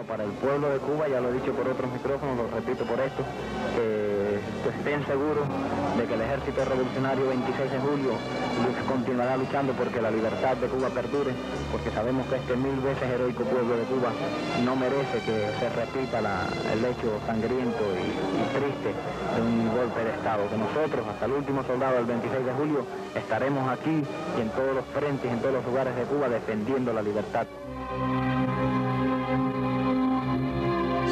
Bueno, para el pueblo de Cuba, ya lo he dicho por otros micrófonos, lo repito por esto, que estén seguros de que el Ejército Revolucionario 26 de julio continuará luchando porque la libertad de Cuba perdure, porque sabemos que este 1000 veces heroico pueblo de Cuba no merece que se repita el hecho sangriento y triste de un golpe de Estado, que nosotros, hasta el último soldado del 26 de julio, estaremos aquí y en todos los frentes, en todos los lugares de Cuba, defendiendo la libertad.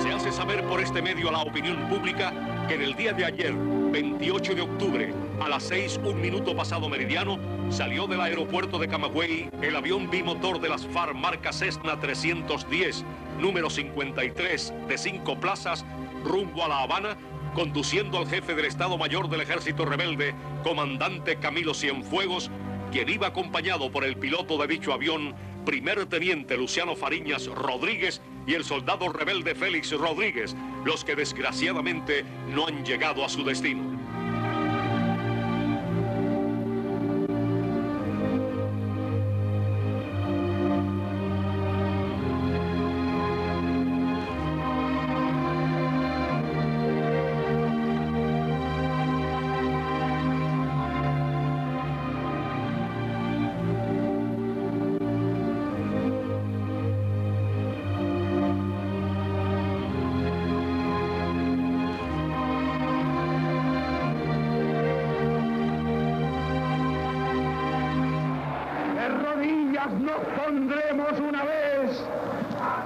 Se hace saber por este medio a la opinión pública que en el día de ayer, 28 de octubre, a las 6:01 pasado meridiano, salió del aeropuerto de Camagüey el avión bimotor de las FARC marca Cessna 310, número 53, de 5 plazas, rumbo a La Habana, conduciendo al jefe del Estado Mayor del Ejército Rebelde, comandante Camilo Cienfuegos, quien iba acompañado por el piloto de dicho avión, primer teniente Luciano Fariñas Rodríguez, y el soldado rebelde Félix Rodríguez, los que desgraciadamente no han llegado a su destino. Nos pondremos una vez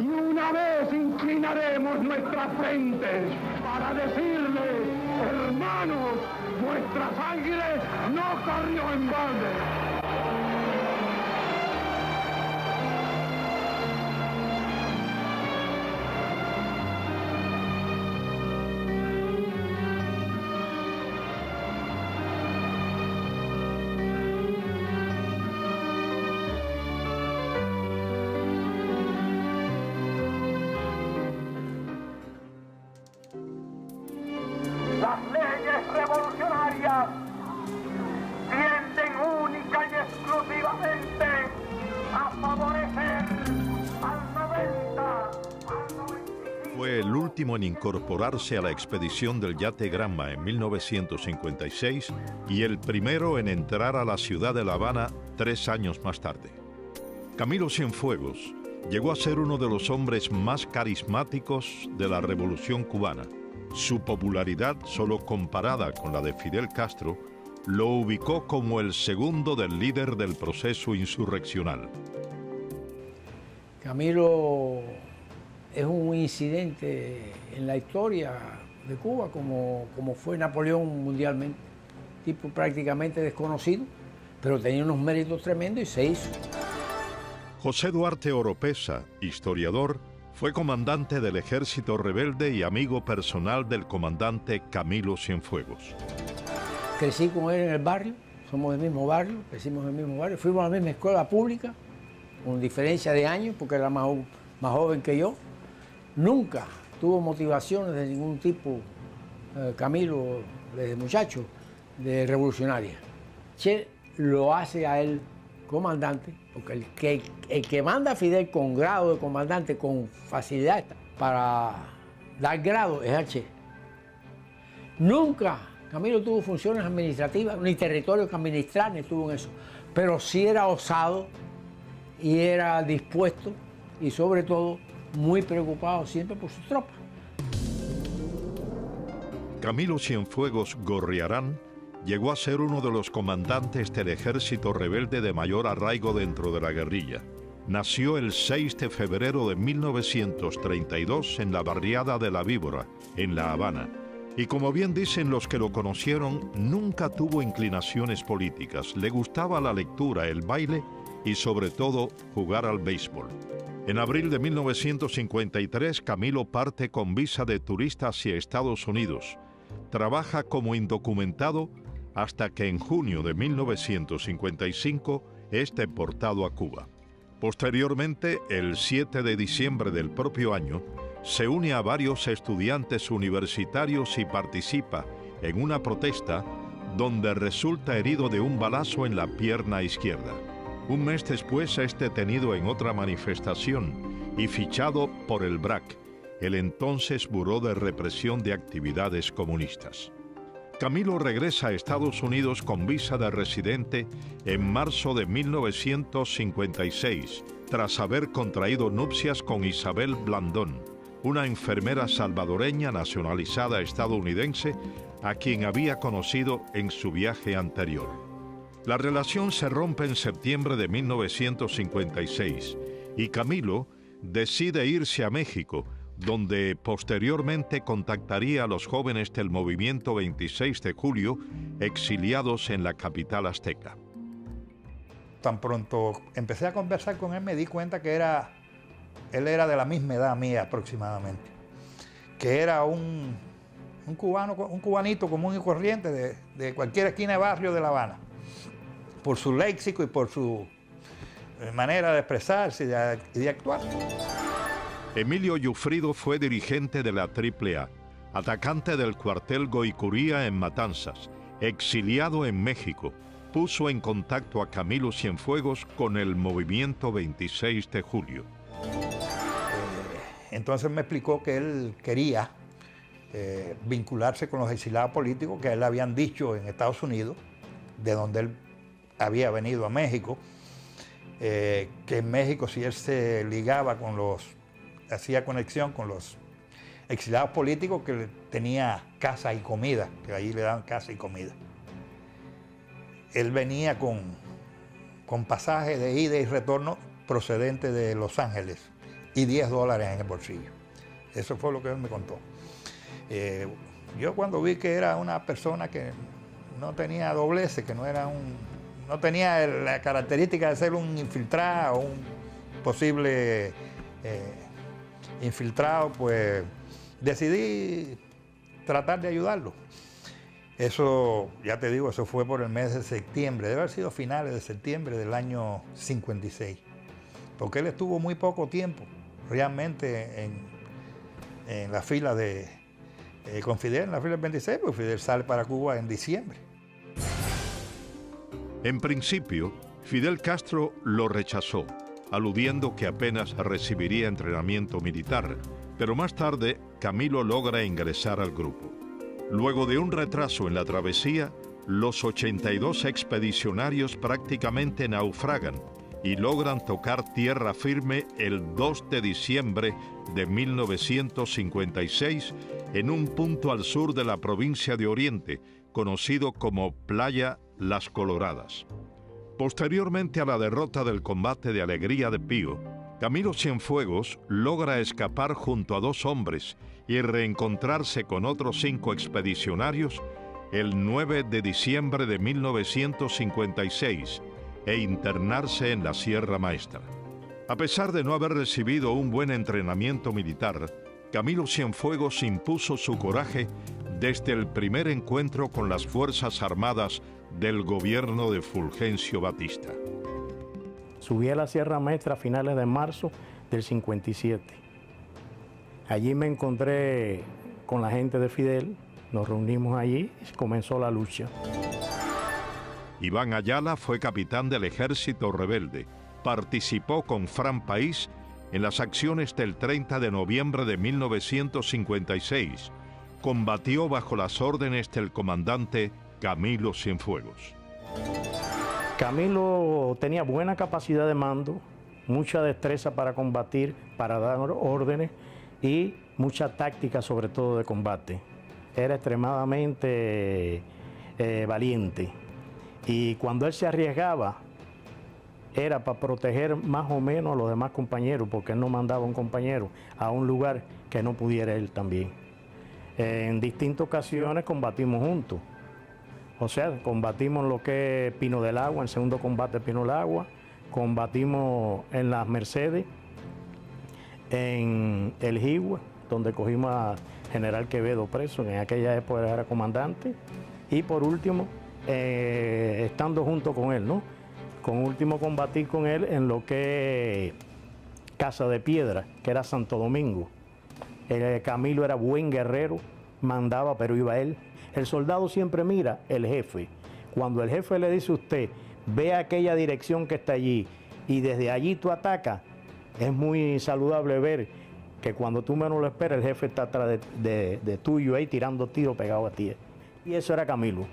y una vez inclinaremos nuestras frentes para decirles, hermanos, vuestra sangre no corrió en balde. Las leyes revolucionarias tienden única y exclusivamente a favorecer al 90, al 95. Fue el último en incorporarse a la expedición del yate Granma en 1956 y el primero en entrar a la ciudad de La Habana 3 años más tarde. Camilo Cienfuegos llegó a ser uno de los hombres más carismáticos de la Revolución cubana. Su popularidad, solo comparada con la de Fidel Castro, lo ubicó como el segundo del líder del proceso insurreccional. Camilo es un incidente en la historia de Cuba, como fue Napoleón mundialmente. Tipo prácticamente desconocido, pero tenía unos méritos tremendos y se hizo. José Duarte Oropesa, historiador, fue comandante del ejército rebelde y amigo personal del comandante Camilo Cienfuegos. Crecí con él en el barrio, somos del mismo barrio, crecimos en el mismo barrio, fuimos a la misma escuela pública, con diferencia de años, porque era más joven que yo. Nunca tuvo motivaciones de ningún tipo, Camilo, desde muchacho, de revolucionaria. Che lo hace a él comandante, porque el que manda a Fidel con grado de comandante con facilidad para dar grado es al Che. Nunca Camilo tuvo funciones administrativas, ni territorio que administrar, ni estuvo en eso, pero sí era osado y era dispuesto y sobre todo muy preocupado siempre por sus tropas. Camilo Cienfuegos Gorriarán llegó a ser uno de los comandantes del ejército rebelde de mayor arraigo dentro de la guerrilla. Nació el 6 de febrero de 1932 en la barriada de La Víbora, en La Habana. Y como bien dicen los que lo conocieron, nunca tuvo inclinaciones políticas. Le gustaba la lectura, el baile y sobre todo jugar al béisbol. En abril de 1953, Camilo parte con visa de turista hacia Estados Unidos. Trabaja como indocumentado hasta que en junio de 1955 es deportado a Cuba. Posteriormente, el 7 de diciembre del propio año, se une a varios estudiantes universitarios y participa en una protesta donde resulta herido de un balazo en la pierna izquierda. Un mes después es detenido en otra manifestación y fichado por el BRAC, el entonces Buró de Represión de Actividades Comunistas. Camilo regresa a Estados Unidos con visa de residente en marzo de 1956, tras haber contraído nupcias con Isabel Blandón, una enfermera salvadoreña nacionalizada estadounidense a quien había conocido en su viaje anterior. La relación se rompe en septiembre de 1956 y Camilo decide irse a México, donde posteriormente contactaría a los jóvenes del movimiento 26 de julio exiliados en la capital azteca. Tan pronto empecé a conversar con él, me di cuenta que él era de la misma edad mía aproximadamente, que era un cubanito común y corriente de cualquier esquina de barrio de La Habana, por su léxico y por su manera de expresarse y de actuar. Emilio Yufrido fue dirigente de la AAA, atacante del cuartel Goicuría en Matanzas, exiliado en México. Puso en contacto a Camilo Cienfuegos con el movimiento 26 de julio. Entonces me explicó que él quería vincularse con los exiliados políticos que a él le habían dicho en Estados Unidos, de donde él había venido a México, que en México si él se ligaba con hacía conexión con los exiliados políticos, que tenía casa y comida, que allí le daban casa y comida. Él venía con pasaje de ida y retorno procedente de Los Ángeles y $10 en el bolsillo. Eso fue lo que él me contó. Yo cuando vi que era una persona que no tenía dobleces, que no tenía la característica de ser un infiltrado, un posible infiltrado, pues decidí tratar de ayudarlo. Eso, ya te digo, eso fue por el mes de septiembre, debe haber sido finales de septiembre del año 56, porque él estuvo muy poco tiempo realmente en la fila con Fidel, en la fila del 26, porque Fidel sale para Cuba en diciembre. En principio, Fidel Castro lo rechazó, aludiendo que apenas recibiría entrenamiento militar, pero más tarde Camilo logra ingresar al grupo. Luego de un retraso en la travesía, los 82 expedicionarios prácticamente naufragan y logran tocar tierra firme el 2 de diciembre de 1956 en un punto al sur de la provincia de Oriente, conocido como Playa Las Coloradas. Posteriormente a la derrota del combate de Alegría de Pío, Camilo Cienfuegos logra escapar junto a 2 hombres y reencontrarse con otros 5 expedicionarios el 9 de diciembre de 1956 e internarse en la Sierra Maestra. A pesar de no haber recibido un buen entrenamiento militar, Camilo Cienfuegos impuso su coraje desde el primer encuentro con las Fuerzas Armadas del gobierno de Fulgencio Batista. Subí a la Sierra Maestra a finales de marzo del 57. Allí me encontré con la gente de Fidel, nos reunimos allí y comenzó la lucha. Iván Ayala fue capitán del Ejército Rebelde. Participó con Fran País en las acciones del 30 de noviembre de 1956. Combatió bajo las órdenes del comandante Camilo Cienfuegos. Camilo tenía buena capacidad de mando, mucha destreza para combatir, para dar órdenes y mucha táctica, sobre todo de combate. Era extremadamente valiente y cuando él se arriesgaba era para proteger más o menos a los demás compañeros, porque él no mandaba a un compañero a un lugar que no pudiera él también. En distintas ocasiones combatimos juntos. O sea, combatimos lo que es Pino del Agua, en segundo combate Pino del Agua, combatimos en las Mercedes, en el Jigua, donde cogimos a General Quevedo preso, que en aquella época era comandante, y por último, estando junto con él, ¿no? Con último combatir con él en lo que es Casa de Piedra, que era Santo Domingo. Camilo era buen guerrero, mandaba, pero iba él. El soldado siempre mira el jefe. Cuando el jefe le dice a usted, ve aquella dirección que está allí y desde allí tú atacas, es muy saludable ver que cuando tú menos lo esperas, el jefe está atrás de tuyo ahí tirando tiros pegados a ti. Y eso era Camilo.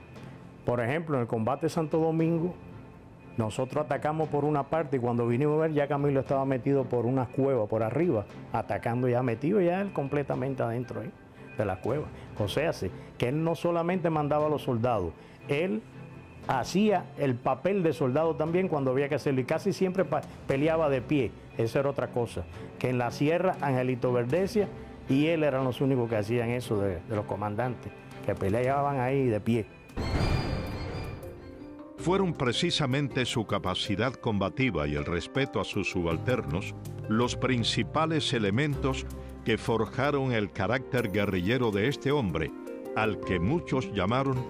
Por ejemplo, en el combate de Santo Domingo, nosotros atacamos por una parte y cuando vinimos a ver ya Camilo estaba metido por una cueva por arriba, atacando ya, metido ya él completamente adentro ahí de la cueva. O sea, que él no solamente mandaba a los soldados, él hacía el papel de soldado también cuando había que hacerlo y casi siempre peleaba de pie. Esa era otra cosa, que en la sierra Angelito Verdecia y él eran los únicos que hacían eso de los comandantes, que peleaban ahí de pie. Fueron precisamente su capacidad combativa y el respeto a sus subalternos los principales elementos que forjaron el carácter guerrillero de este hombre, al que muchos llamaron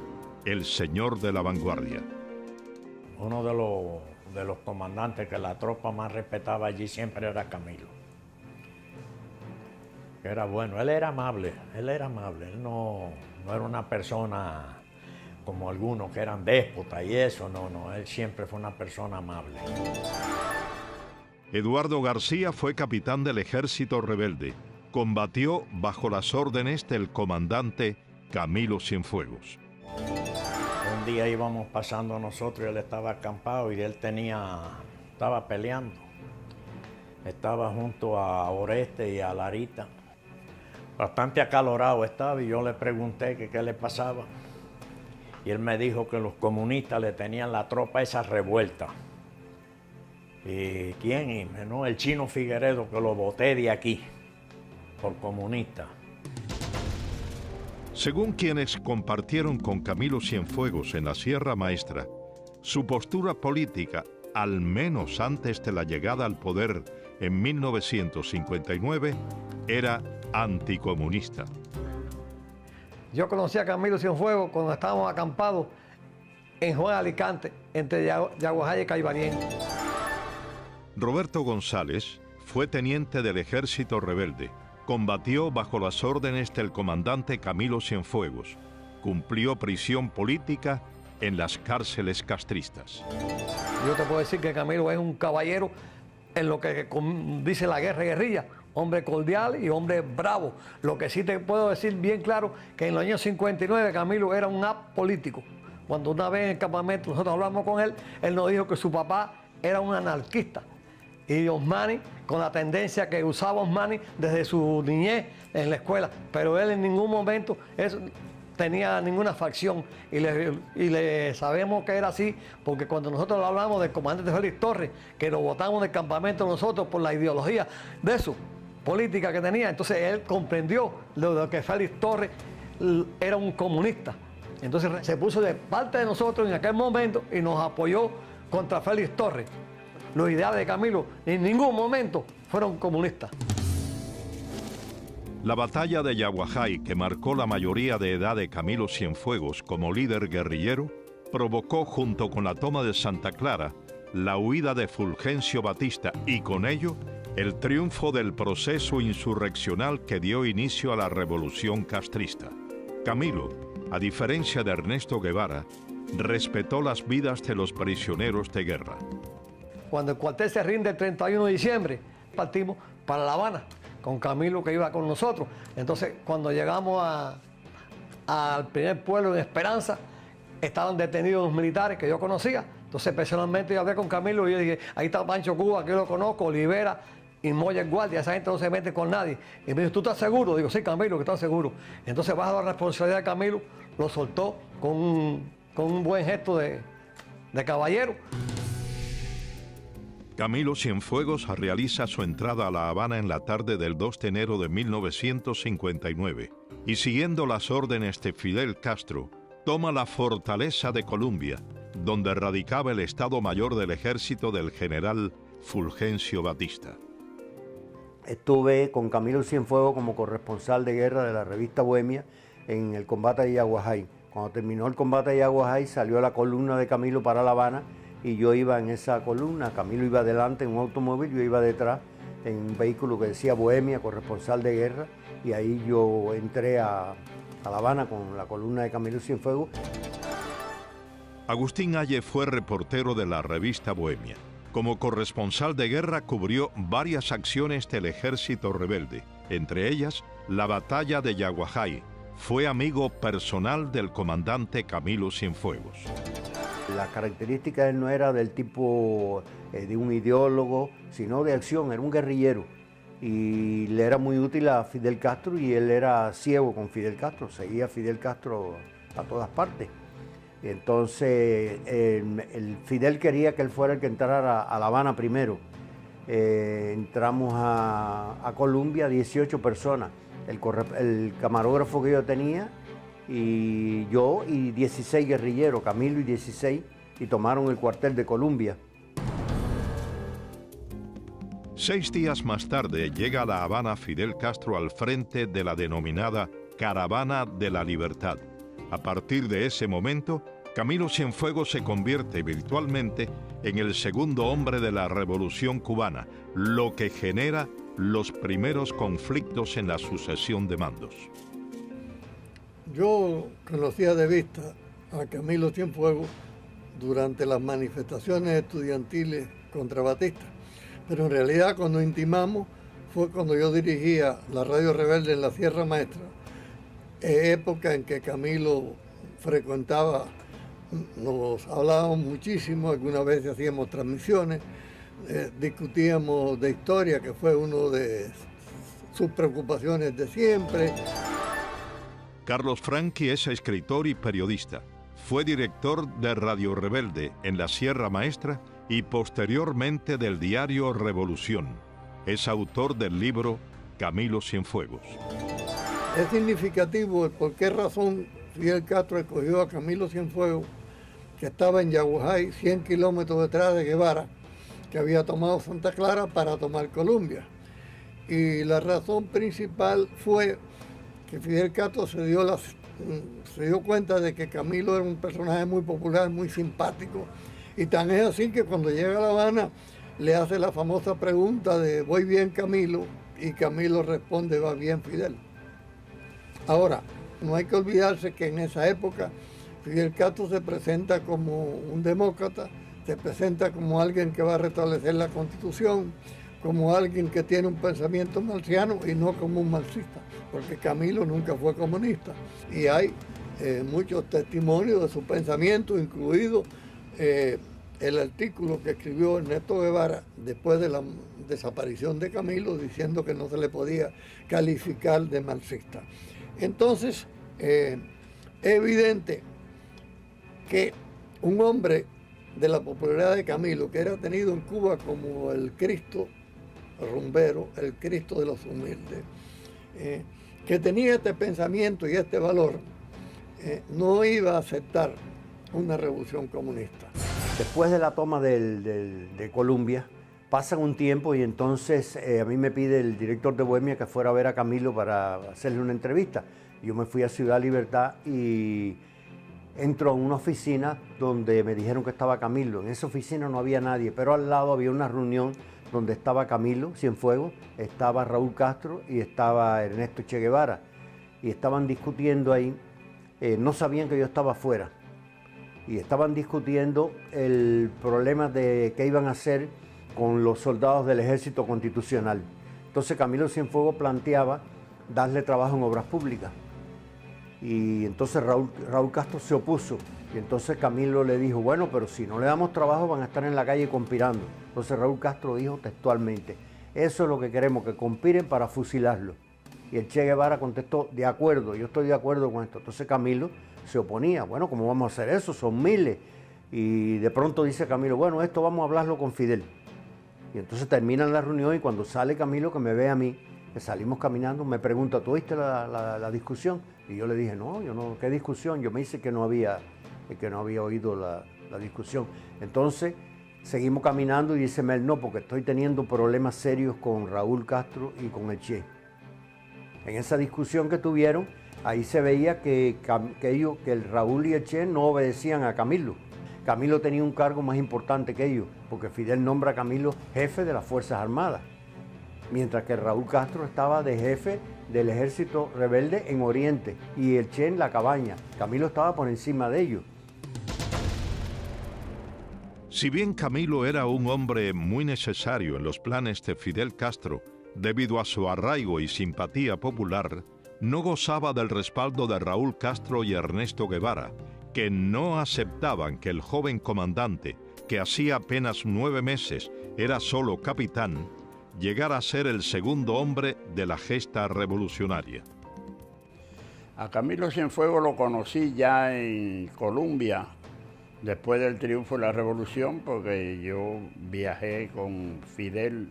el señor de la vanguardia. Uno de los comandantes que la tropa más respetaba allí siempre era Camilo. Era bueno, él era amable, él no era una persona como algunos que eran déspotas y eso, no, él siempre fue una persona amable. Eduardo García fue capitán del ejército rebelde. Combatió bajo las órdenes del comandante Camilo Cienfuegos. Un día íbamos pasando nosotros y él estaba acampado y él estaba peleando. Estaba junto a Oreste y a Larita. Bastante acalorado estaba y yo le pregunté que qué le pasaba. Y él me dijo que los comunistas le tenían la tropa esa revuelta. ¿Y quién? Y no, el Chino Figueredo, que lo boté de aquí por comunista. Según quienes compartieron con Camilo Cienfuegos en la Sierra Maestra, su postura política, al menos antes de la llegada al poder en 1959, era anticomunista. Yo conocí a Camilo Cienfuegos cuando estábamos acampados en Juan Alicante, entre Yaguajay y Caibarien. Roberto González fue teniente del ejército rebelde. Combatió bajo las órdenes del comandante Camilo Cienfuegos. Cumplió prisión política en las cárceles castristas. Yo te puedo decir que Camilo es un caballero en lo que dice la guerrilla. Hombre cordial y hombre bravo. Lo que sí te puedo decir bien claro, que en los años 59 Camilo era un apolítico. Cuando una vez en el campamento nosotros hablamos con él, él nos dijo que su papá era un anarquista. Y Osmani, con la tendencia que usaba Osmani desde su niñez en la escuela, pero él en ningún momento tenía ninguna facción. Y le sabemos que era así, porque cuando nosotros hablamos del comandante Félix Torres, que lo botamos del campamento nosotros por la ideología de eso, política que tenía, entonces él comprendió lo que Félix Torres era un comunista. Entonces se puso de parte de nosotros en aquel momento y nos apoyó contra Félix Torres. Los ideales de Camilo en ningún momento fueron comunistas. La batalla de Yaguajay, que marcó la mayoría de edad de Camilo Cienfuegos como líder guerrillero, provocó, junto con la toma de Santa Clara, la huida de Fulgencio Batista y con ello el triunfo del proceso insurreccional que dio inicio a la revolución castrista. Camilo, a diferencia de Ernesto Guevara, respetó las vidas de los prisioneros de guerra. Cuando el cuartel se rinde el 31 de diciembre, partimos para La Habana, con Camilo que iba con nosotros. Entonces, cuando llegamos al primer pueblo en Esperanza, estaban detenidos los militares que yo conocía. Entonces, personalmente, yo hablé con Camilo y yo dije, ahí está Pancho Cuba, que yo lo conozco, Olivera y Moya el guardia, esa gente no se mete con nadie. Y me dijo, ¿tú estás seguro? Digo, sí, Camilo, que estás seguro. Entonces, bajo la responsabilidad de Camilo, lo soltó con un buen gesto de caballero. Camilo Cienfuegos realiza su entrada a La Habana en la tarde del 2 de enero de 1959 y, siguiendo las órdenes de Fidel Castro, toma la fortaleza de Columbia, donde radicaba el Estado Mayor del Ejército del general Fulgencio Batista. Estuve con Camilo Cienfuegos como corresponsal de guerra de la revista Bohemia en el combate de Yaguajay. Cuando terminó el combate de Yaguajay, salió la columna de Camilo para La Habana y yo iba en esa columna. Camilo iba adelante en un automóvil, yo iba detrás en un vehículo que decía Bohemia, corresponsal de guerra, y ahí yo entré a La Habana con la columna de Camilo Cienfuegos. Agustín Halle fue reportero de la revista Bohemia. Como corresponsal de guerra cubrió varias acciones del ejército rebelde, entre ellas la batalla de Yaguajay. Fue amigo personal del comandante Camilo Cienfuegos. La característica de él no era del tipo de un ideólogo, sino de acción, era un guerrillero. Y le era muy útil a Fidel Castro y él era ciego con Fidel Castro, seguía a Fidel Castro a todas partes. Entonces, el Fidel quería que él fuera el que entrara a La Habana primero. Entramos a Colombia 18 personas, el camarógrafo que yo tenía, y yo y 16 guerrilleros, Camilo y 16, y tomaron el cuartel de Colombia. 6 días más tarde llega a La Habana Fidel Castro al frente de la denominada Caravana de la Libertad. A partir de ese momento, Camilo Cienfuegos se convierte virtualmente en el segundo hombre de la Revolución cubana, lo que genera los primeros conflictos en la sucesión de mandos. Yo conocía de vista a Camilo Cienfuegos durante las manifestaciones estudiantiles contra Batista, pero en realidad cuando intimamos fue cuando yo dirigía la Radio Rebelde en la Sierra Maestra, época en que Camilo frecuentaba, nos hablábamos muchísimo, algunas veces hacíamos transmisiones, discutíamos de historia, que fue una de sus preocupaciones de siempre. Carlos Franqui es escritor y periodista. Fue director de Radio Rebelde en la Sierra Maestra y posteriormente del diario Revolución. Es autor del libro Camilo Cienfuegos. Es significativo por qué razón Fidel Castro escogió a Camilo Cienfuegos, que estaba en Yaguajay, 100 kilómetros detrás de Guevara, que había tomado Santa Clara para tomar Colombia. Y la razón principal fue que Fidel Castro se dio cuenta de que Camilo era un personaje muy popular, muy simpático, y tan es así que cuando llega a La Habana le hace la famosa pregunta de ¿voy bien, Camilo? Y Camilo responde ¿va bien, Fidel? Ahora, no hay que olvidarse que en esa época Fidel Castro se presenta como un demócrata, se presenta como alguien que va a restablecer la Constitución, como alguien que tiene un pensamiento marxiano y no como un marxista, porque Camilo nunca fue comunista. Y hay muchos testimonios de su pensamiento, incluido el artículo que escribió Ernesto Guevara después de la desaparición de Camilo, diciendo que no se le podía calificar de marxista. Entonces, es evidente que un hombre de la popularidad de Camilo, que era tenido en Cuba como el Cristo rumbero, el Cristo de los humildes, que tenía este pensamiento y este valor, no iba a aceptar una revolución comunista. Después de la toma de Colombia, pasan un tiempo y entonces a mí me pide el director de Bohemia que fuera a ver a Camilo para hacerle una entrevista. Yo me fui a Ciudad Libertad y entro a una oficina donde me dijeron que estaba Camilo. En esa oficina no había nadie, pero al lado había una reunión donde estaba Camilo Cienfuegos, estaba Raúl Castro y estaba Ernesto Che Guevara. Y estaban discutiendo ahí, no sabían que yo estaba afuera. Y estaban discutiendo el problema de qué iban a hacer con los soldados del Ejército Constitucional. Entonces Camilo Cienfuegos planteaba darle trabajo en obras públicas. Y entonces Raúl Castro se opuso. Y entonces Camilo le dijo, bueno, pero si no le damos trabajo van a estar en la calle conspirando. Entonces Raúl Castro dijo textualmente, eso es lo que queremos, que conspiren para fusilarlo. Y el Che Guevara contestó, de acuerdo, yo estoy de acuerdo con esto. Entonces Camilo se oponía, bueno, ¿cómo vamos a hacer eso? Son miles. Y de pronto dice Camilo, bueno, esto vamos a hablarlo con Fidel. Y entonces terminan la reunión y cuando sale Camilo, que me ve a mí, que salimos caminando, me pregunta, ¿tú oíste la discusión? Y yo le dije, no, yo no, ¿qué discusión? Yo me dice que no había oído la discusión. Entonces seguimos caminando y dice Mel, no, porque estoy teniendo problemas serios con Raúl Castro y con el Che. En esa discusión que tuvieron, ahí se veía que el Raúl y el Che no obedecían a Camilo. Camilo tenía un cargo más importante que ellos, porque Fidel nombra a Camilo jefe de las Fuerzas Armadas, mientras que Raúl Castro estaba de jefe del Ejército Rebelde en Oriente y el Che en la cabaña. Camilo estaba por encima de ellos. Si bien Camilo era un hombre muy necesario en los planes de Fidel Castro, debido a su arraigo y simpatía popular, no gozaba del respaldo de Raúl Castro y Ernesto Guevara, que no aceptaban que el joven comandante, que hacía apenas 9 meses era solo capitán, llegara a ser el segundo hombre de la gesta revolucionaria. A Camilo Cienfuegos lo conocí ya en Colombia, después del triunfo de la revolución, porque yo viajé con Fidel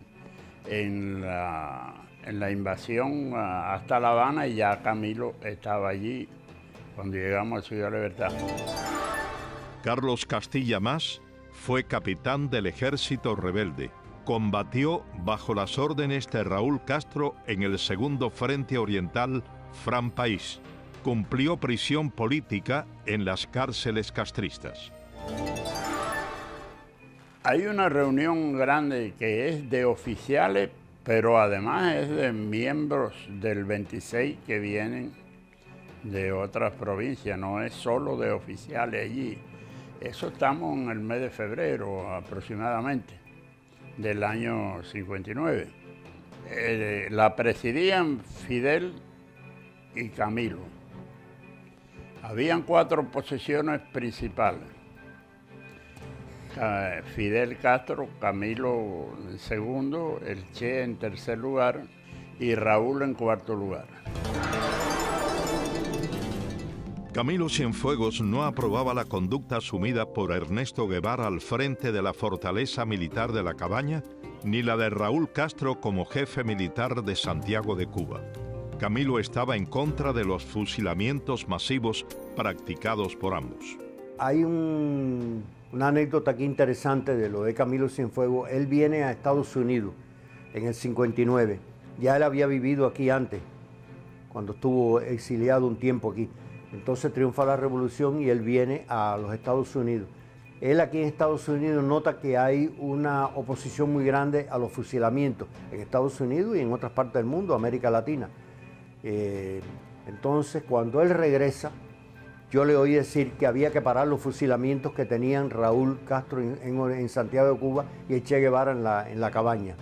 en la invasión hasta La Habana y ya Camilo estaba allí cuando llegamos a Ciudad Libertad. Carlos Castilla Más fue capitán del ejército rebelde. Combatió bajo las órdenes de Raúl Castro en el segundo Frente Oriental Fran País. Cumplió prisión política en las cárceles castristas. Hay una reunión grande que es de oficiales, pero además es de miembros del 26 que vienen de otras provincias, no es solo de oficiales allí. Eso estamos en el mes de febrero aproximadamente del año 59. La presidían Fidel y Camilo. Habían 4 posiciones principales. Fidel Castro, Camilo en segundo, el Che en tercer lugar y Raúl en cuarto lugar. Camilo Cienfuegos no aprobaba la conducta asumida por Ernesto Guevara al frente de la fortaleza militar de La Cabaña, ni la de Raúl Castro como jefe militar de Santiago de Cuba. Camilo estaba en contra de los fusilamientos masivos practicados por ambos. Hay una anécdota aquí interesante de lo de Camilo Cienfuegos. Él viene a Estados Unidos en el 59. Ya él había vivido aquí antes, cuando estuvo exiliado un tiempo aquí. Entonces triunfa la revolución y él viene a los Estados Unidos. Él aquí en Estados Unidos nota que hay una oposición muy grande a los fusilamientos en Estados Unidos y en otras partes del mundo, América Latina. Entonces, cuando él regresa, yo le oí decir que había que parar los fusilamientos que tenían Raúl Castro en Santiago de Cuba y el Che Guevara en la Cabaña.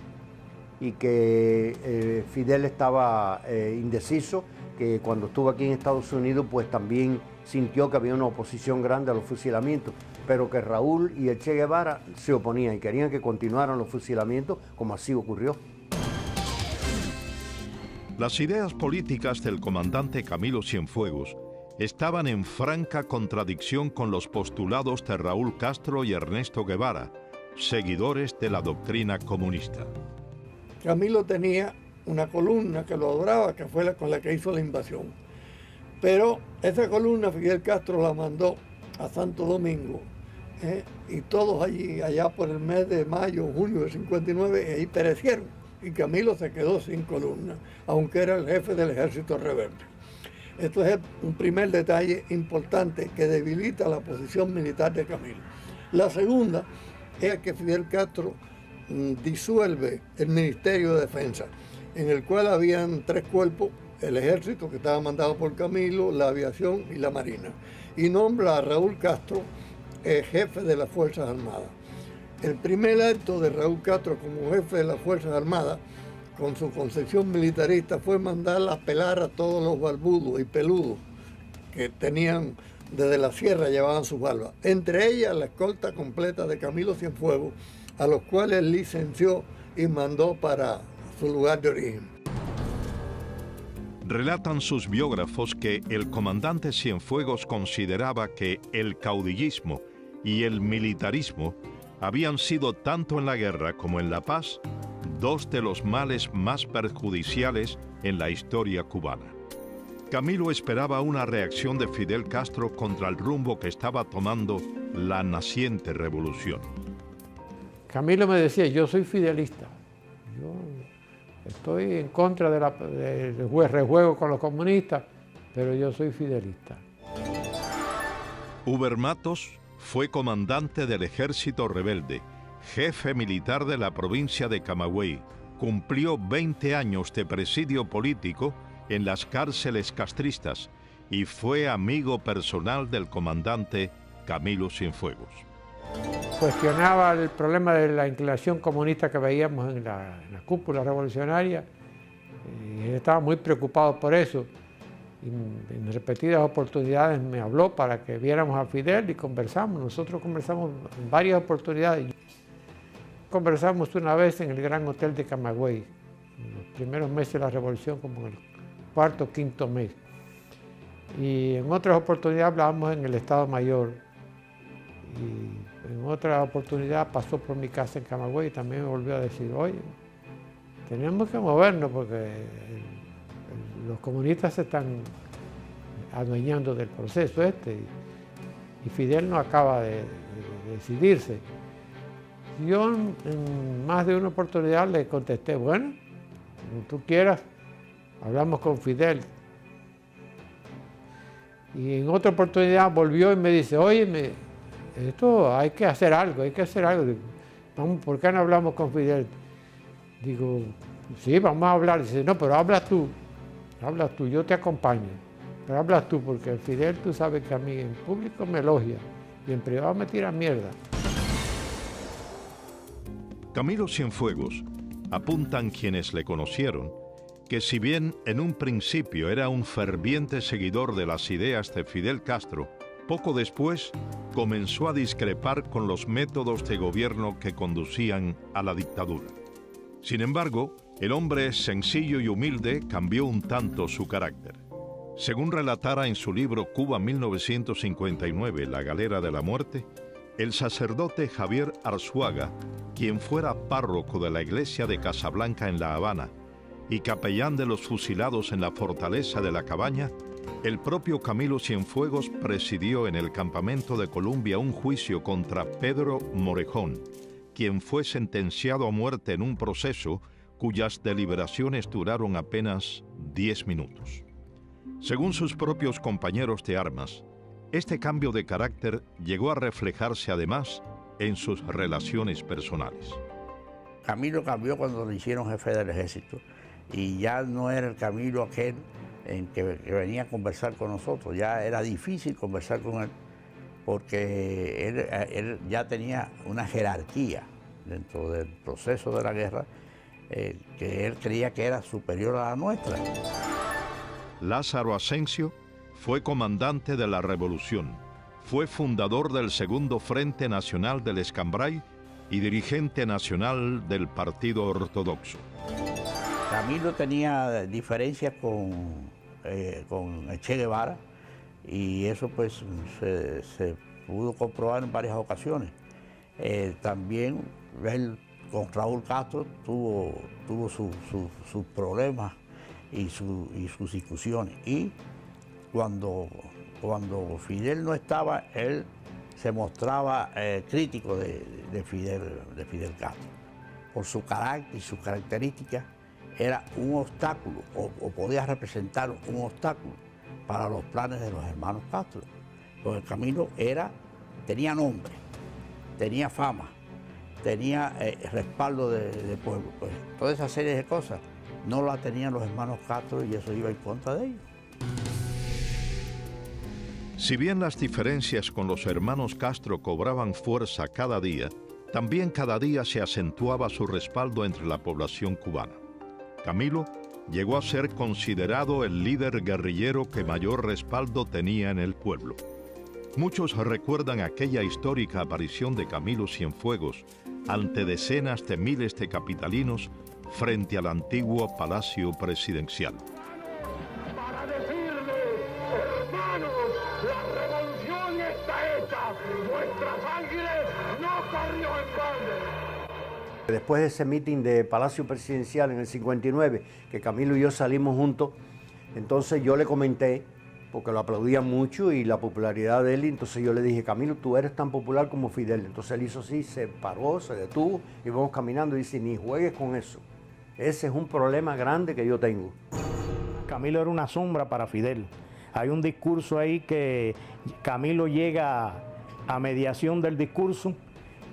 Y que Fidel estaba indeciso, que cuando estuvo aquí en Estados Unidos pues también sintió que había una oposición grande a los fusilamientos, pero que Raúl y el Che Guevara se oponían y querían que continuaran los fusilamientos, como así ocurrió. Las ideas políticas del comandante Camilo Cienfuegos estaban en franca contradicción con los postulados de Raúl Castro y Ernesto Guevara, seguidores de la doctrina comunista. Camilo tenía una columna que lo adoraba, que fue con la que hizo la invasión. Pero esa columna Fidel Castro la mandó a Santo Domingo, y todos allí, allá por el mes de mayo, junio del 59, ahí perecieron. Y Camilo se quedó sin columna, aunque era el jefe del ejército rebelde. Esto es un primer detalle importante que debilita la posición militar de Camilo. La segunda es que Fidel Castro disuelve el Ministerio de Defensa, en el cual habían 3 cuerpos, el ejército que estaba mandado por Camilo, la aviación y la marina, y nombra a Raúl Castro jefe de las Fuerzas Armadas. El primer acto de Raúl Castro como jefe de las Fuerzas Armadas, con su concepción militarista, fue mandar a pelar a todos los barbudos y peludos que tenían desde la sierra, llevaban sus barbas, entre ellas la escolta completa de Camilo Cienfuegos, a los cuales licenció y mandó para su lugar de origen. Relatan sus biógrafos que el comandante Cienfuegos consideraba que el caudillismo y el militarismo habían sido tanto en la guerra como en la paz 2 de los males más perjudiciales en la historia cubana. Camilo esperaba una reacción de Fidel Castro contra el rumbo que estaba tomando la naciente revolución. Camilo me decía, yo soy fidelista, yo estoy en contra del rejuego con los comunistas, pero yo soy fidelista. Uber Matos fue comandante del ejército rebelde, jefe militar de la provincia de Camagüey. Cumplió 20 años de presidio político en las cárceles castristas y fue amigo personal del comandante Camilo Cienfuegos. cuestionaba el problema de la inclinación comunista que veíamos en la cúpula revolucionaria. Y él estaba muy preocupado por eso. Y en repetidas oportunidades me habló para que viéramos a Fidel y conversamos. Nosotros conversamos en varias oportunidades. Conversamos una vez en el Gran Hotel de Camagüey, en los primeros meses de la revolución, como en el cuarto o quinto mes. Y en otras oportunidades hablábamos en el Estado Mayor. Y en otra oportunidad pasó por mi casa en Camagüey y también me volvió a decir, oye, tenemos que movernos porque los comunistas se están adueñando del proceso y Fidel no acaba de decidirse. Yo en más de una oportunidad le contesté, bueno, como tú quieras, hablamos con Fidel. Y en otra oportunidad volvió y me dice, oye, esto hay que hacer algo, hay que hacer algo. Vamos, ¿por qué no hablamos con Fidel? Digo, sí, vamos a hablar. Dice, no, pero hablas tú, yo te acompaño. Pero hablas tú, porque Fidel, tú sabes que a mí en público me elogia y en privado me tira mierda. Camilo Cienfuegos, apuntan quienes le conocieron, que si bien en un principio era un ferviente seguidor de las ideas de Fidel Castro, poco después comenzó a discrepar con los métodos de gobierno que conducían a la dictadura. Sin embargo, el hombre sencillo y humilde cambió un tanto su carácter. Según relatara en su libro Cuba 1959, La Galera de la Muerte, el sacerdote Javier Arzuaga, quien fuera párroco de la iglesia de Casablanca en La Habana y capellán de los fusilados en la fortaleza de La Cabaña, el propio Camilo Cienfuegos presidió en el campamento de Columbia un juicio contra Pedro Morejón, quien fue sentenciado a muerte en un proceso cuyas deliberaciones duraron apenas 10 minutos. Según sus propios compañeros de armas, este cambio de carácter llegó a reflejarse además en sus relaciones personales. Camilo cambió cuando le hicieron jefe del ejército y ya no era el Camilo aquel en que venía a conversar con nosotros. Ya era difícil conversar con él porque él ya tenía una jerarquía dentro del proceso de la guerra que él creía que era superior a la nuestra. Lázaro Asensio fue comandante de la Revolución, fue fundador del Segundo Frente Nacional del Escambray y dirigente nacional del Partido Ortodoxo. Camilo tenía diferencias con Che Guevara y eso pues se pudo comprobar en varias ocasiones. También él con Raúl Castro tuvo sus problemas y sus discusiones. Y cuando Fidel no estaba, él se mostraba crítico de Fidel Castro. Por su carácter y sus características, era un obstáculo o podía representar un obstáculo para los planes de los hermanos Castro. Porque Camilo tenía nombre, tenía fama, tenía respaldo de pueblo. Pues, toda esa serie de cosas no la tenían los hermanos Castro y eso iba en contra de ellos. Si bien las diferencias con los hermanos Castro cobraban fuerza cada día, también cada día se acentuaba su respaldo entre la población cubana. Camilo llegó a ser considerado el líder guerrillero que mayor respaldo tenía en el pueblo. Muchos recuerdan aquella histórica aparición de Camilo Cienfuegos ante decenas de miles de capitalinos frente al antiguo Palacio Presidencial. Para decirle, hermanos, la revolución está hecha, vuestra sangre no corrió en balde. Después de ese mitin de Palacio Presidencial en el 59, que Camilo y yo salimos juntos, entonces yo le comenté, porque lo aplaudía mucho y la popularidad de él, y entonces yo le dije, Camilo, tú eres tan popular como Fidel. Entonces él hizo así, se paró, se detuvo y vamos caminando y dice, ni juegues con eso. Ese es un problema grande que yo tengo. Camilo era una sombra para Fidel. Hay un discurso ahí que Camilo llega a mediación del discurso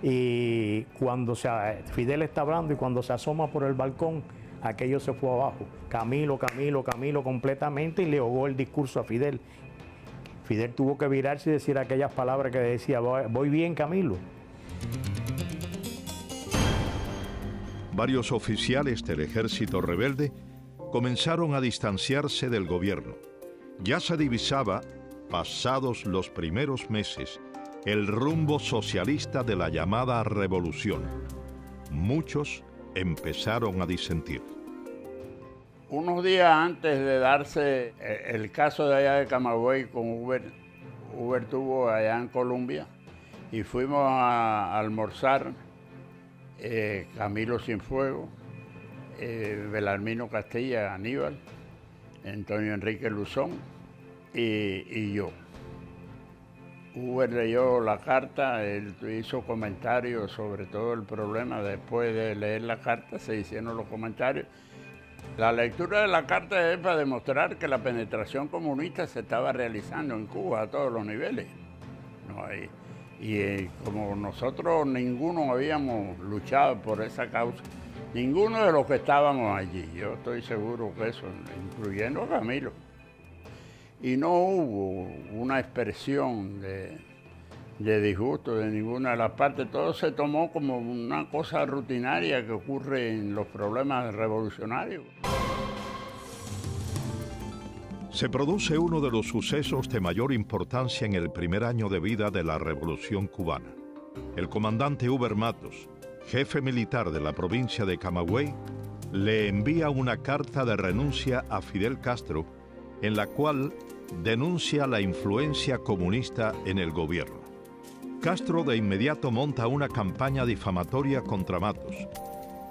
y cuando Fidel está hablando y cuando se asoma por el balcón, aquello se fue abajo. Camilo completamente y le ahogó el discurso a Fidel. Fidel tuvo que virarse y decir aquellas palabras que decía, voy bien, Camilo. varios oficiales del ejército rebelde comenzaron a distanciarse del gobierno. Ya se divisaba, pasados los primeros meses, el rumbo socialista de la llamada revolución. Muchos empezaron a disentir. Unos días antes de darse el caso de allá de Camagüey con Huber tuvo allá en Colombia, y fuimos a almorzar Camilo Cienfuegos, Belarmino Castilla, Aníbal, Antonio Enrique Luzón y yo. Huber leyó la carta, él hizo comentarios sobre todo el problema. Después de leer la carta se hicieron los comentarios. La lectura de la carta es para demostrar que la penetración comunista se estaba realizando en Cuba a todos los niveles. Como nosotros ninguno habíamos luchado por esa causa, ninguno de los que estábamos allí, yo estoy seguro que eso, incluyendo a Camilo. Y no hubo una expresión de disgusto de ninguna de las partes. Todo se tomó como una cosa rutinaria que ocurre en los problemas revolucionarios. Se produce uno de los sucesos de mayor importancia en el primer año de vida de la Revolución cubana. El comandante Huber Matos, jefe militar de la provincia de Camagüey, le envía una carta de renuncia a Fidel Castro, en la cual denuncia la influencia comunista en el gobierno. Castro de inmediato monta una campaña difamatoria contra Matos.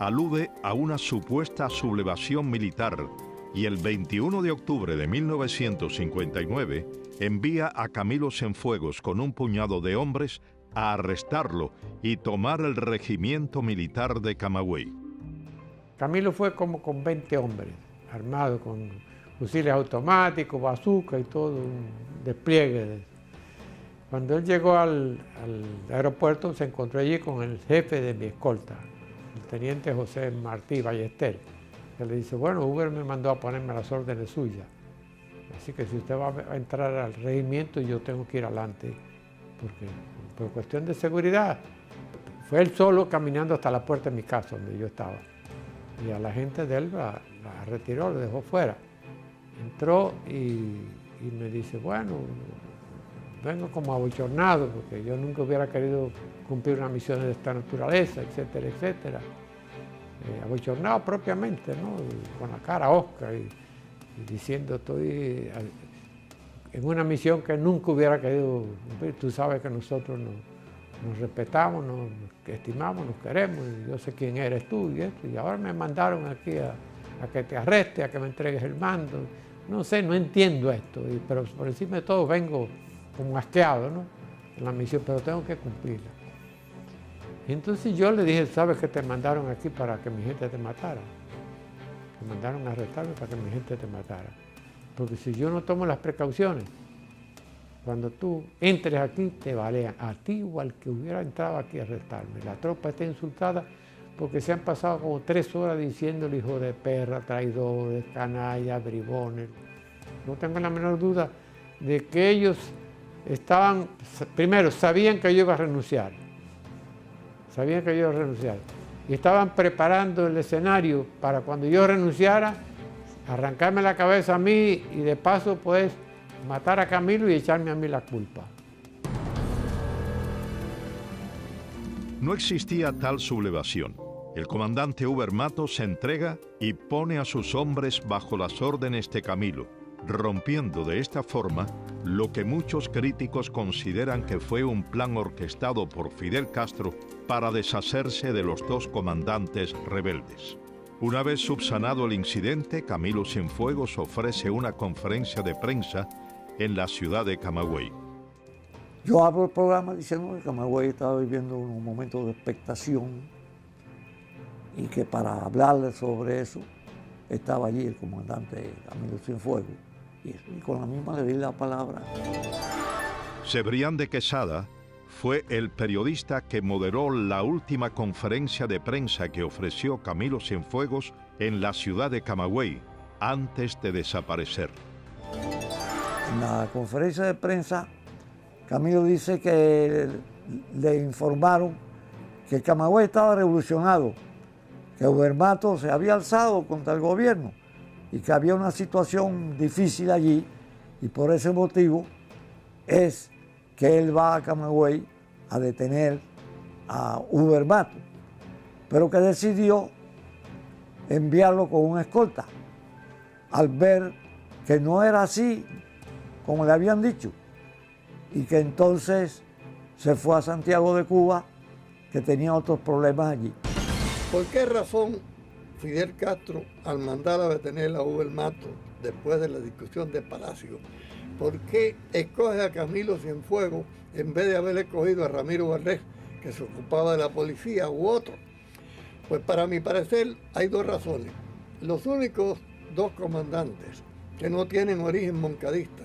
Alude a una supuesta sublevación militar y el 21 de octubre de 1959 envía a Camilo Cienfuegos con un puñado de hombres a arrestarlo y tomar el regimiento militar de Camagüey. Camilo fue como con 20 hombres, armados con fusiles automáticos, bazooka y todo un despliegue. Cuando él llegó al aeropuerto se encontró allí con el jefe de mi escolta, el teniente José Martí Ballester. Él le dice, bueno, Huber me mandó a ponerme las órdenes suyas, así que si usted va a entrar al regimiento yo tengo que ir adelante, porque por cuestión de seguridad. Fue él solo caminando hasta la puerta de mi casa donde yo estaba, y a la gente de él la retiró, la dejó fuera. Entró y me dice, bueno, vengo como abochornado porque yo nunca hubiera querido cumplir una misión de esta naturaleza, etcétera, etcétera. Abochornado propiamente, ¿no? Con la cara osca y diciendo, estoy en una misión que nunca hubiera querido cumplir. Tú sabes que nosotros nos respetamos, nos estimamos, nos queremos, y yo sé quién eres tú y esto, y ahora me mandaron aquí a que te arreste, a que me entregues el mando. No sé, no entiendo esto, pero por encima de todo vengo como asqueado, ¿no? En la misión, pero tengo que cumplirla. Y entonces yo le dije, ¿sabes que te mandaron aquí para que mi gente te matara? Me mandaron a arrestarme para que mi gente te matara. Porque si yo no tomo las precauciones, cuando tú entres aquí te balean, a ti o al que hubiera entrado aquí a arrestarme. La tropa está insultada porque se han pasado como 3 horas diciéndole hijo de perra, traidores, canallas, bribones. No tengo la menor duda de que ellos estaban, primero, sabían que yo iba a renunciar. Sabían que yo iba a renunciar. Y estaban preparando el escenario para cuando yo renunciara, arrancarme la cabeza a mí y de paso, pues, matar a Camilo y echarme a mí la culpa. No existía tal sublevación. El comandante Huber Matos se entrega y pone a sus hombres bajo las órdenes de Camilo, rompiendo de esta forma lo que muchos críticos consideran que fue un plan orquestado por Fidel Castro para deshacerse de los 2 comandantes rebeldes. Una vez subsanado el incidente, Camilo Cienfuegos ofrece una conferencia de prensa en la ciudad de Camagüey. Yo abro el programa diciendo que Camagüey estaba viviendo un momento de expectación y que para hablarle sobre eso estaba allí el comandante Camilo Cienfuegos y con la misma le di la palabra. Cebrián de Quesada fue el periodista que moderó la última conferencia de prensa que ofreció Camilo Cienfuegos en la ciudad de Camagüey antes de desaparecer. En la conferencia de prensa, Camilo dice que le informaron que Camagüey estaba revolucionado, que Uber Matos se había alzado contra el gobierno y que había una situación difícil allí, y por ese motivo es que él va a Camagüey a detener a Uber Matos, pero que decidió enviarlo con una escolta al ver que no era así como le habían dicho, y que entonces se fue a Santiago de Cuba, que tenía otros problemas allí. ¿Por qué razón Fidel Castro, al mandar a detener a Uber Matos después de la discusión de Palacio, por qué escoge a Camilo Cienfuegos en vez de haber escogido a Ramiro Valdés, que se ocupaba de la policía, u otro? Pues para mi parecer hay dos razones. Los únicos dos comandantes que no tienen origen moncadista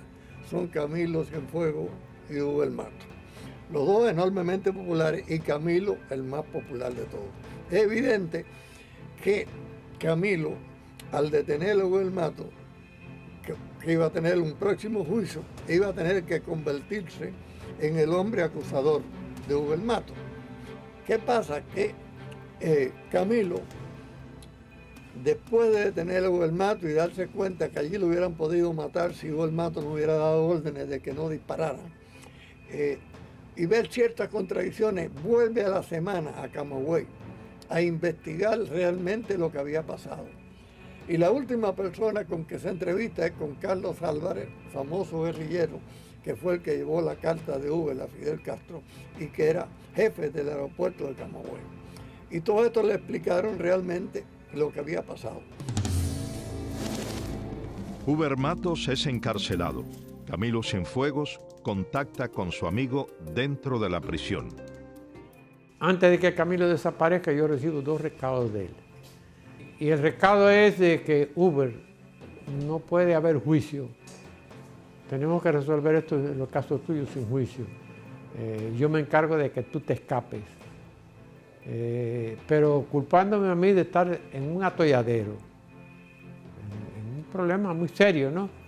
son Camilo Cienfuegos y Uber Matos. Los dos enormemente populares y Camilo el más popular de todos. Es evidente que Camilo, al detener a Uber Matos, que iba a tener un próximo juicio, iba a tener que convertirse en el hombre acusador de Uber Matos. ¿Qué pasa? Que Camilo, después de detener a Uber Matos y darse cuenta que allí lo hubieran podido matar si Uber Matos no hubiera dado órdenes de que no dispararan, y ver ciertas contradicciones, vuelve a la semana a Camagüey a investigar realmente lo que había pasado. Y la última persona con que se entrevista es con Carlos Álvarez, famoso guerrillero, que fue el que llevó la carta de Uber a Fidel Castro y que era jefe del aeropuerto de Camagüey. Y todo esto le explicaron realmente lo que había pasado. Uber Matos es encarcelado. Camilo Cienfuegos contacta con su amigo dentro de la prisión. Antes de que Camilo desaparezca, yo recibo dos recados de él. Y el recado es de que Uber, no puede haber juicio. Tenemos que resolver esto, los casos tuyos, sin juicio. Yo me encargo de que tú te escapes. Pero culpándome a mí de estar en un atolladero, en un problema muy serio, ¿no?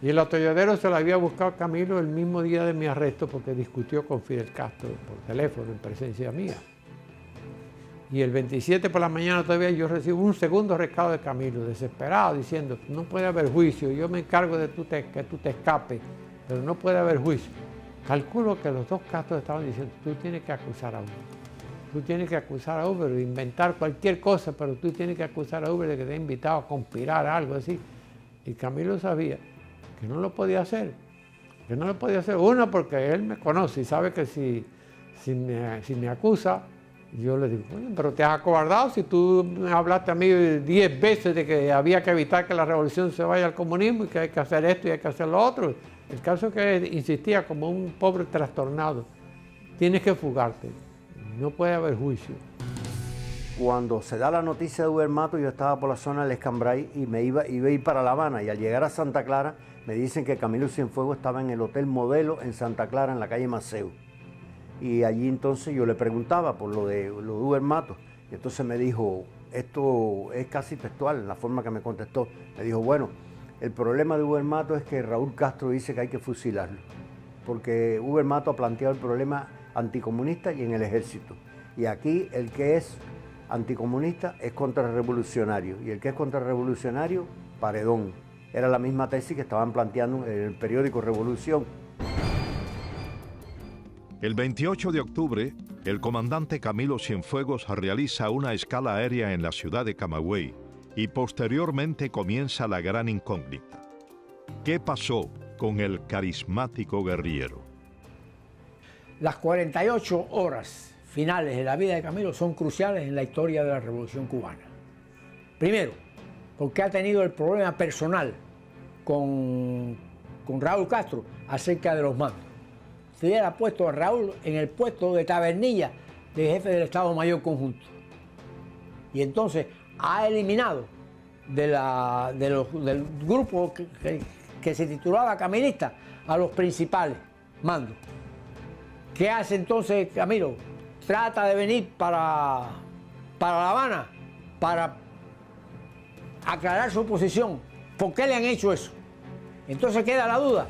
Y el atolladero se lo había buscado Camilo el mismo día de mi arresto porque discutió con Fidel Castro por teléfono en presencia mía. Y el 27 por la mañana todavía yo recibo un segundo recado de Camilo, desesperado, diciendo, no puede haber juicio, yo me encargo de que tú te escapes, pero no puede haber juicio. Calculo que los dos Castros estaban diciendo, tú tienes que acusar a Uber. Tú tienes que acusar a Uber, inventar cualquier cosa, pero tú tienes que acusar a Uber de que te ha invitado a conspirar, algo así. Y Camilo sabía que no lo podía hacer. Que no lo podía hacer. Uno, porque él me conoce y sabe que si me acusa, yo le digo, bueno, pero te has acobardado si tú me hablaste a mí 10 veces de que había que evitar que la revolución se vaya al comunismo y que hay que hacer esto y hay que hacer lo otro. El caso es que insistía como un pobre trastornado. Tienes que fugarte. No puede haber juicio. Cuando se da la noticia de Uber Matos, yo estaba por la zona del Escambray y iba a ir para La Habana. Y al llegar a Santa Clara, me dicen que Camilo Cienfuegos estaba en el Hotel Modelo en Santa Clara, en la calle Maceo. Y allí entonces yo le preguntaba por lo de Uber Matos. Y entonces me dijo, esto es casi textual, en la forma que me contestó. Me dijo, bueno, el problema de Uber Matos es que Raúl Castro dice que hay que fusilarlo. Porque Uber Matos ha planteado el problema anticomunista y en el ejército. Y aquí el que es anticomunista es contrarrevolucionario. Y el que es contrarrevolucionario, paredón. Era la misma tesis que estaban planteando en el periódico Revolución. El 28 de octubre, el comandante Camilo Cienfuegos realiza una escala aérea en la ciudad de Camagüey y posteriormente comienza la gran incógnita. ¿Qué pasó con el carismático guerrillero? Las 48 horas finales de la vida de Camilo son cruciales en la historia de la Revolución Cubana. Primero, porque ha tenido el problema personal con Raúl Castro acerca de los mandos. Fidel ha puesto a Raúl en el puesto de tabernilla de jefe del Estado Mayor Conjunto. Y entonces ha eliminado del grupo que se titulaba caminista a los principales mandos. ¿Qué hace entonces Camilo? Trata de venir para La Habana para aclarar su posición. ¿Por qué le han hecho eso? Entonces queda la duda.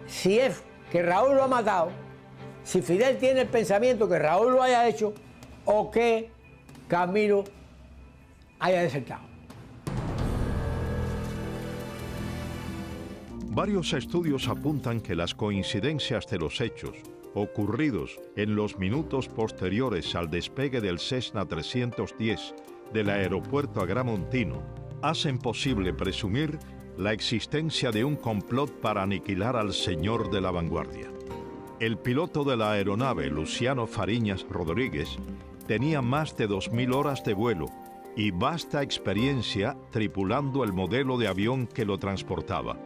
Si es que Raúl lo ha matado, si Fidel tiene el pensamiento que Raúl lo haya hecho, o que Camilo haya desertado. Varios estudios apuntan que las coincidencias de los hechos ocurridos en los minutos posteriores al despegue del Cessna 310 del aeropuerto agramontino hacen posible presumir la existencia de un complot para aniquilar al señor de la vanguardia. El piloto de la aeronave, Luciano Fariñas Rodríguez, tenía más de 2.000 horas de vuelo y vasta experiencia tripulando el modelo de avión que lo transportaba,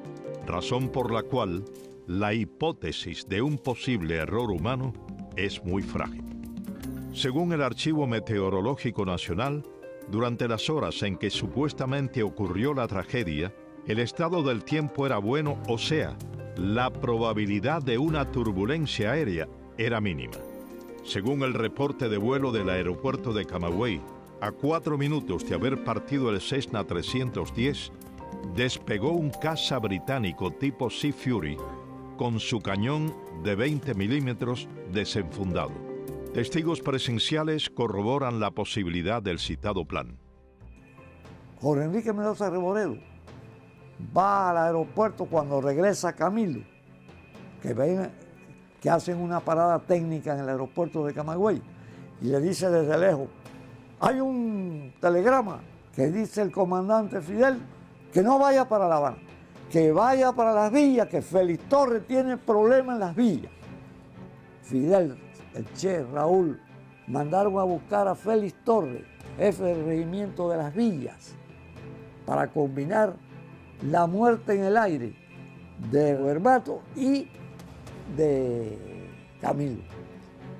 razón por la cual la hipótesis de un posible error humano es muy frágil. Según el Archivo Meteorológico Nacional, durante las horas en que supuestamente ocurrió la tragedia, el estado del tiempo era bueno, o sea, la probabilidad de una turbulencia aérea era mínima. Según el reporte de vuelo del aeropuerto de Camagüey, a 4 minutos de haber partido el Cessna 310, despegó un caza británico tipo Sea Fury con su cañón de 20 milímetros desenfundado. Testigos presenciales corroboran la posibilidad del citado plan. Jorge Enrique Mendoza Reboredo va al aeropuerto cuando regresa Camilo, que hacen una parada técnica en el aeropuerto de Camagüey, y le dice desde lejos: hay un telegrama que dice el comandante Fidel que no vaya para La Habana, que vaya para las villas, que Félix Torres tiene problemas en las villas. Fidel, el Che, Raúl, mandaron a buscar a Félix Torres, jefe del regimiento de las villas, para combinar la muerte en el aire de Herbato y de Camilo.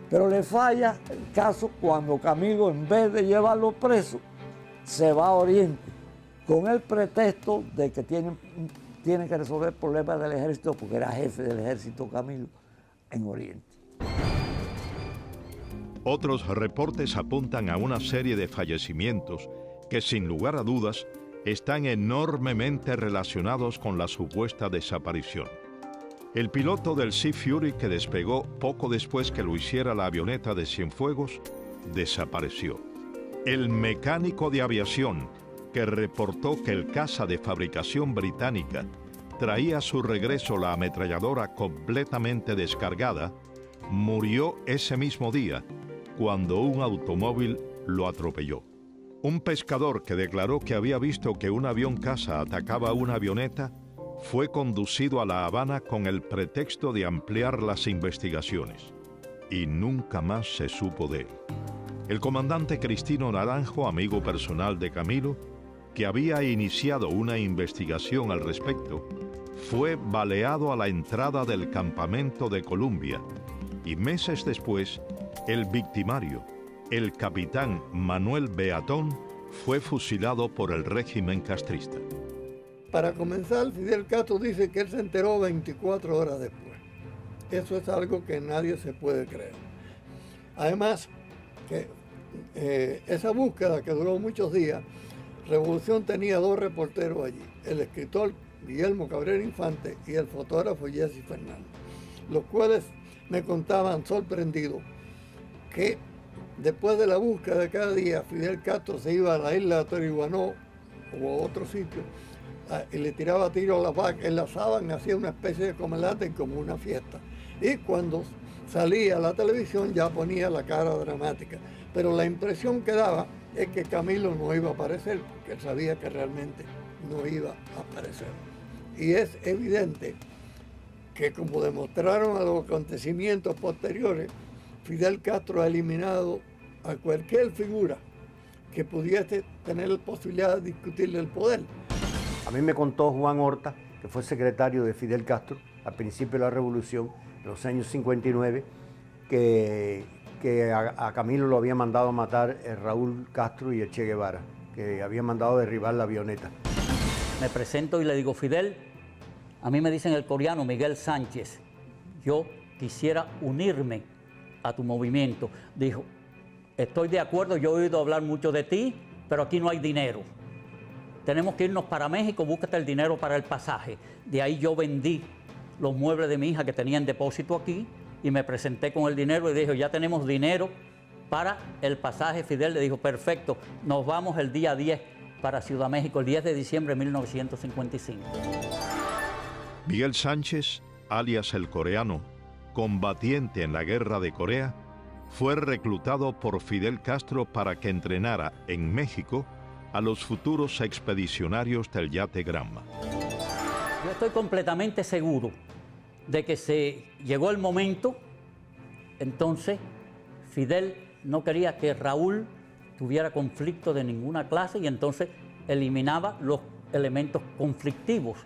Pero le falla el caso cuando Camilo, en vez de llevarlo preso, se va a Oriente, con el pretexto de que tiene que resolver problemas del ejército, porque era jefe del ejército Camilo en Oriente. Otros reportes apuntan a una serie de fallecimientos que, sin lugar a dudas, están enormemente relacionados con la supuesta desaparición. El piloto del Sea Fury, que despegó poco después que lo hiciera la avioneta de Cienfuegos, desapareció. El mecánico de aviación, que reportó que el caza de fabricación británica traía a su regreso la ametralladora completamente descargada, murió ese mismo día cuando un automóvil lo atropelló. Un pescador que declaró que había visto que un avión caza atacaba una avioneta fue conducido a La Habana con el pretexto de ampliar las investigaciones, y nunca más se supo de él. El comandante Cristino Naranjo, amigo personal de Camilo, que había iniciado una investigación al respecto, fue baleado a la entrada del campamento de Columbia, y meses después, el victimario, el capitán Manuel Beatón, fue fusilado por el régimen castrista. Para comenzar, Fidel Castro dice que él se enteró 24 horas después. Eso es algo que nadie se puede creer. Además, que esa búsqueda que duró muchos días, Revolución tenía 2 reporteros allí, el escritor Guillermo Cabrera Infante y el fotógrafo Jesse Fernández, los cuales me contaban sorprendidos que después de la búsqueda de cada día, Fidel Castro se iba a la isla de Torihuanó o a otro sitio y le tiraba tiros a las vacas, enlazaban, hacía una especie de comelate como una fiesta. Y cuando salía a la televisión ya ponía la cara dramática. Pero la impresión que daba es que Camilo no iba a aparecer, porque él sabía que realmente no iba a aparecer. Y es evidente que, como demostraron a los acontecimientos posteriores, Fidel Castro ha eliminado a cualquier figura que pudiese tener la posibilidad de discutirle el poder. A mí me contó Juan Horta, que fue secretario de Fidel Castro al principio de la Revolución, en los años 59, que a Camilo lo había mandado a matar el Raúl Castro y el Che Guevara, que había mandado derribar la avioneta. Me presento y le digo: Fidel, a mí me dicen el coreano Miguel Sánchez, yo quisiera unirme a tu movimiento. Dijo: estoy de acuerdo, yo he oído hablar mucho de ti, pero aquí no hay dinero. Tenemos que irnos para México, búscate el dinero para el pasaje. De ahí yo vendí los muebles de mi hija que tenía en depósito aquí y me presenté con el dinero y dije: ya tenemos dinero para el pasaje. Fidel le dijo, perfecto, nos vamos el día 10 para Ciudad México, el 10 de diciembre de 1955. Miguel Sánchez, alias el Coreano, combatiente en la Guerra de Corea, fue reclutado por Fidel Castro para que entrenara en México a los futuros expedicionarios del yate Granma. Yo estoy completamente seguro de que se llegó el momento, entonces Fidel no quería que Raúl tuviera conflicto de ninguna clase y entonces eliminaba los elementos conflictivos.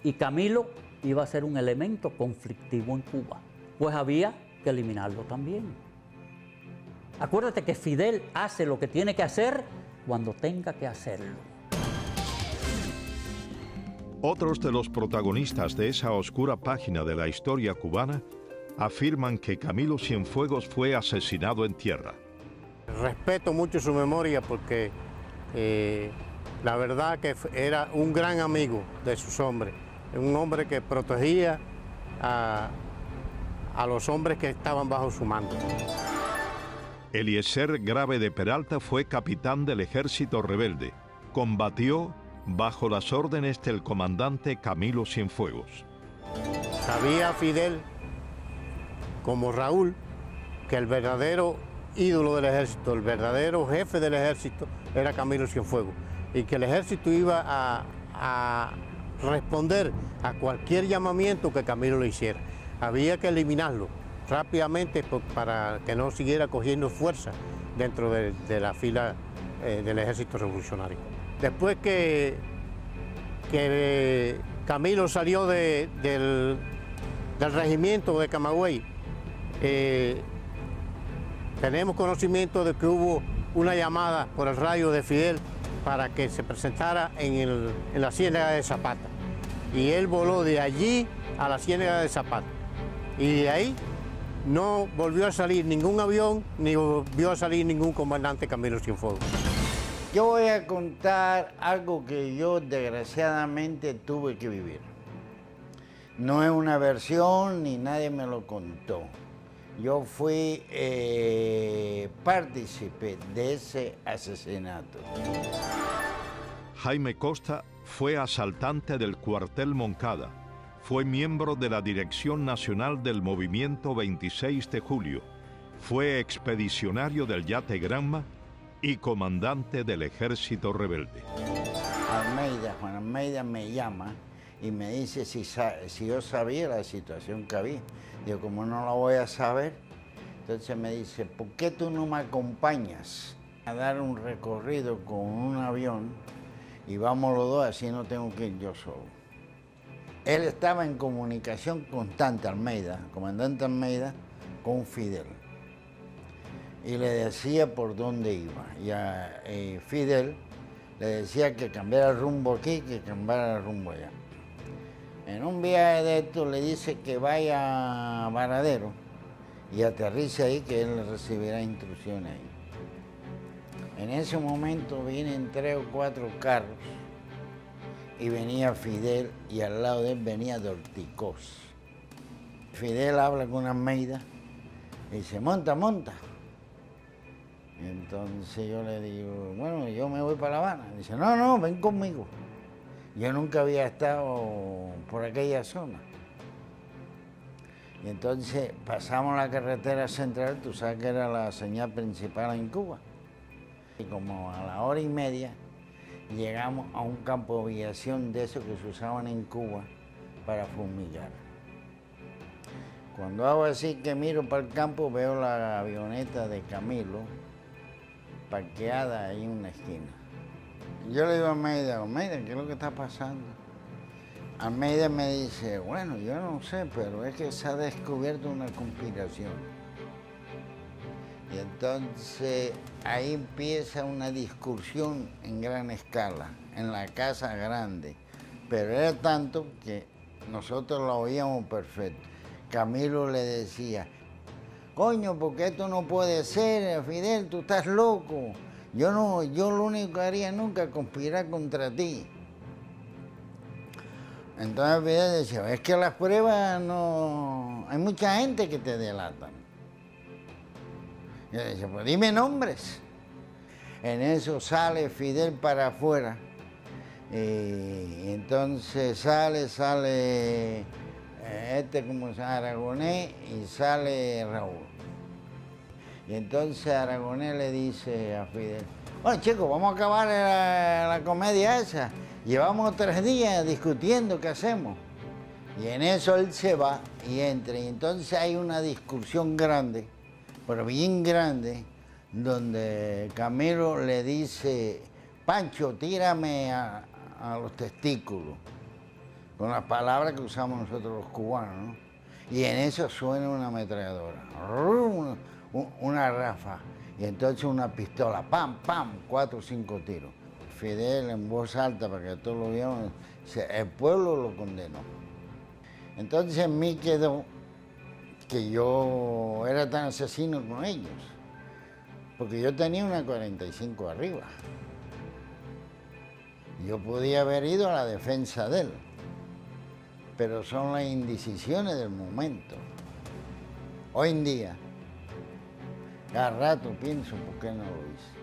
Y Camilo iba a ser un elemento conflictivo en Cuba, pues había que eliminarlo también. Acuérdate que Fidel hace lo que tiene que hacer cuando tenga que hacerlo. Otros de los protagonistas de esa oscura página de la historia cubana afirman que Camilo Cienfuegos fue asesinado en tierra. Respeto mucho su memoria porque la verdad que era un gran amigo de sus hombres, un hombre que protegía a los hombres que estaban bajo su mando. Eliezer Grave de Peralta fue capitán del ejército rebelde. Combatió bajo las órdenes del comandante Camilo Cienfuegos. Sabía Fidel, como Raúl, que el verdadero ídolo del ejército, el verdadero jefe del ejército era Camilo Cienfuegos y que el ejército iba a responder a cualquier llamamiento que Camilo le hiciera. Había que eliminarlo rápidamente para que no siguiera cogiendo fuerza dentro de la fila del ejército revolucionario. Después que Camilo salió del regimiento de Camagüey, tenemos conocimiento de que hubo una llamada por el radio de Fidel para que se presentara en la Ciénaga de Zapata. Y él voló de allí a la Ciénaga de Zapata. Y de ahí no volvió a salir ningún avión, ni volvió a salir ningún comandante Camilo Cienfuegos. Yo voy a contar algo que yo desgraciadamente tuve que vivir. No es una versión ni nadie me lo contó. Yo fui partícipe de ese asesinato. Jaime Costa fue asaltante del cuartel Moncada. Fue miembro de la Dirección Nacional del Movimiento 26 de Julio. Fue expedicionario del yate Granma y comandante del ejército rebelde. Juan Almeida me llama y me dice si yo sabía la situación que había. Digo, como no la voy a saber, entonces me dice, ¿por qué tú no me acompañas a dar un recorrido con un avión y vamos los dos, así no tengo que ir yo solo? Él estaba en comunicación constante, Almeida, comandante Almeida, con Fidel. Y le decía por dónde iba. Y a Fidel le decía que cambiara el rumbo aquí, que cambiara el rumbo allá. En un viaje de esto le dice que vaya a Varadero y aterrice ahí, que él recibirá instrucciones ahí. En ese momento vienen 3 o 4 carros y venía Fidel y al lado de él venía Dorticós. Fidel habla con Almeida y dice, monta, monta. Entonces yo le digo, bueno, yo me voy para La Habana. Dice, no, no, ven conmigo. Yo nunca había estado por aquella zona. Y entonces pasamos la carretera central, tú sabes que era la señal principal en Cuba. Y como a la 1:30 llegamos a un campo de aviación de esos que se usaban en Cuba para fumigar. Cuando hago así que miro para el campo, veo la avioneta de Camilo parqueada ahí en una esquina. Yo le digo a Almeida, ¿qué es lo que está pasando? Almeida me dice, bueno, yo no sé, pero es que se ha descubierto una conspiración. Y entonces ahí empieza una discusión en gran escala, en la Casa Grande. Pero era tanto que nosotros lo oíamos perfecto. Camilo le decía, coño, porque esto no puede ser, Fidel, tú estás loco. Yo lo único que haría nunca es conspirar contra ti. Entonces Fidel decía, es que las pruebas no... Hay mucha gente que te delatan. Y le dice, pues dime nombres. En eso sale Fidel para afuera. Y entonces sale como se llama, Aragonés, y sale Raúl. Y entonces Aragonés le dice a Fidel, bueno chicos, vamos a acabar la comedia esa. Llevamos 3 días discutiendo qué hacemos. Y en eso él se va y entra. Y entonces hay una discusión grande, pero bien grande, donde Camilo le dice, Pancho, tírame a los testículos, con las palabras que usamos nosotros los cubanos, ¿no? Y en eso suena una ametralladora, una ráfaga, y entonces una pistola, pam, pam, 4 o 5 tiros. Fidel en voz alta, para que todos lo vieran, el pueblo lo condenó. Entonces en mí quedó que yo era tan asesino con ellos, porque yo tenía una 45 arriba. Yo podía haber ido a la defensa de él, pero son las indecisiones del momento. Hoy en día, cada rato pienso por qué no lo hice.